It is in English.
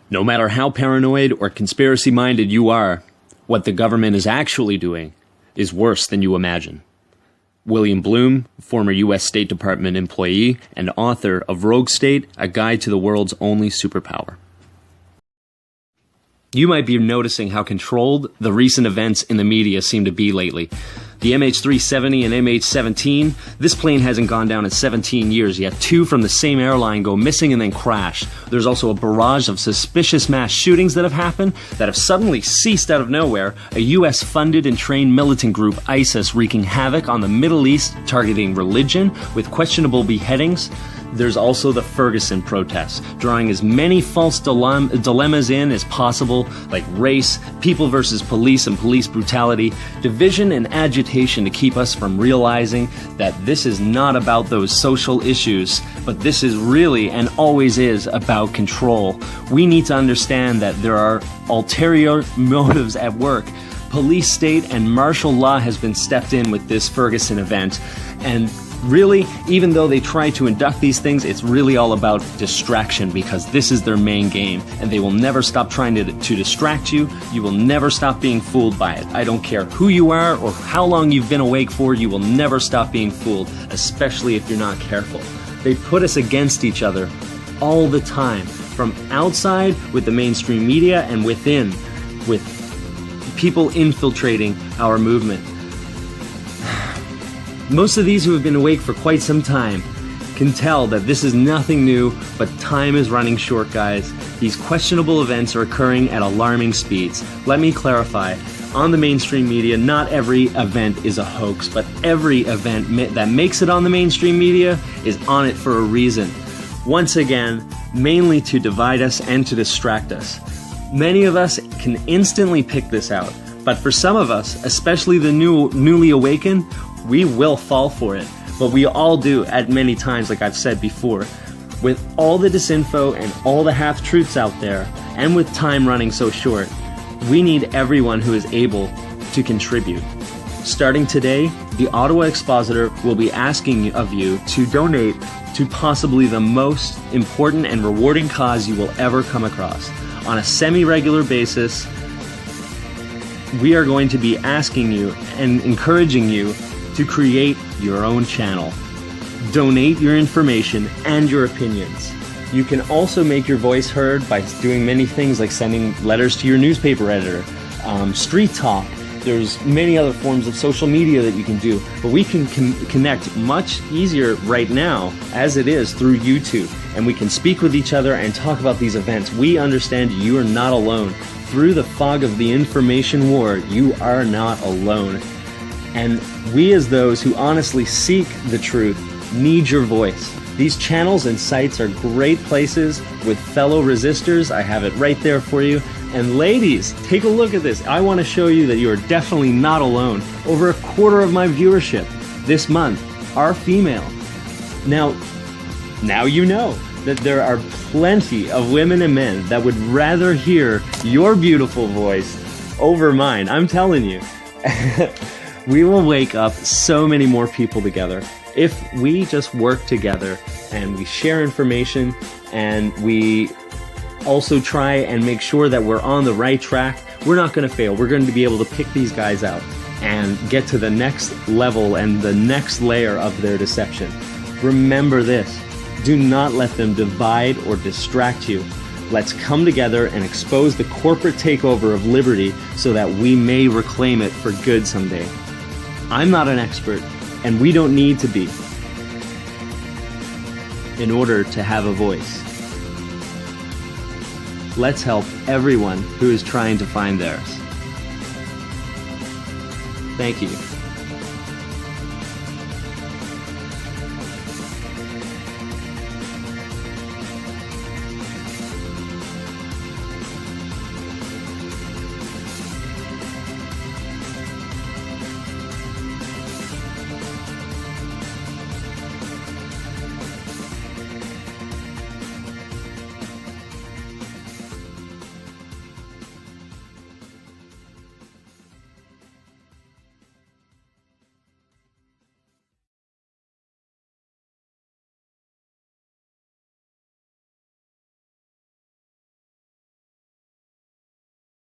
No matter how paranoid or conspiracy-minded you are, what the government is actually doing is worse than you imagine. William Bloom, former U.S. State Department employee and author of Rogue State, A Guide to the World's Only Superpower. You might be noticing how controlled the recent events in the media seem to be lately. The MH370 and MH17, this plane hasn't gone down in 17 years, yet two from the same airline go missing and then crash. There's also a barrage of suspicious mass shootings that have happened that have suddenly ceased out of nowhere. A US-funded and trained militant group, ISIS, wreaking havoc on the Middle East, targeting religion with questionable beheadings. There's also the Ferguson protests, drawing as many false dilemmas in as possible, like race, people versus police and police brutality, division and agitation to keep us from realizing that this is not about those social issues, but this is really and always is about control. We need to understand that there are ulterior motives at work. Police state and martial law has been stepped in with this Ferguson event, and really, even though they try to induct these things, it's really all about distraction, because this is their main game, and they will never stop trying to distract you. You will never stop being fooled by it. I don't care who you are or how long you've been awake for, you will never stop being fooled, especially if you're not careful. They put us against each other all the time, from outside with the mainstream media and within with people infiltrating our movement. Most of these who have been awake for quite some time can tell that this is nothing new, but time is running short, guys. These questionable events are occurring at alarming speeds. Let me clarify. On the mainstream media, not every event is a hoax, but every event that makes it on the mainstream media is on it for a reason. Once again, mainly to divide us and to distract us. Many of us can instantly pick this out, but for some of us, especially the newly awakened, we will fall for it, but we all do at many times, like I've said before. With all the disinfo and all the half-truths out there, and with time running so short, we need everyone who is able to contribute. Starting today, the Ottawa Expositor will be asking of you to donate to possibly the most important and rewarding cause you will ever come across. On a semi-regular basis, we are going to be asking you and encouraging you to create your own channel. Donate your information and your opinions. You can also make your voice heard by doing many things like sending letters to your newspaper editor, street talk. There's many other forms of social media that you can do, but we can connect much easier right now as it is through YouTube, and we can speak with each other and talk about these events. We understand you are not alone. Through the fog of the information war, you are not alone. And we, as those who honestly seek the truth, need your voice. These channels and sites are great places with fellow resistors. I have it right there for you. And ladies, take a look at this. I want to show you that you are definitely not alone. Over a quarter of my viewership this month are female. Now you know that there are plenty of women and men that would rather hear your beautiful voice over mine. I'm telling you. We will wake up so many more people together if we just work together and we share information and we also try and make sure that we're on the right track. We're not going to fail. We're going to be able to pick these guys out and get to the next level and the next layer of their deception. Remember this. Do not let them divide or distract you. Let's come together and expose the corporate takeover of liberty so that we may reclaim it for good someday. I'm not an expert, and we don't need to be in order to have a voice. Let's help everyone who is trying to find theirs. Thank you.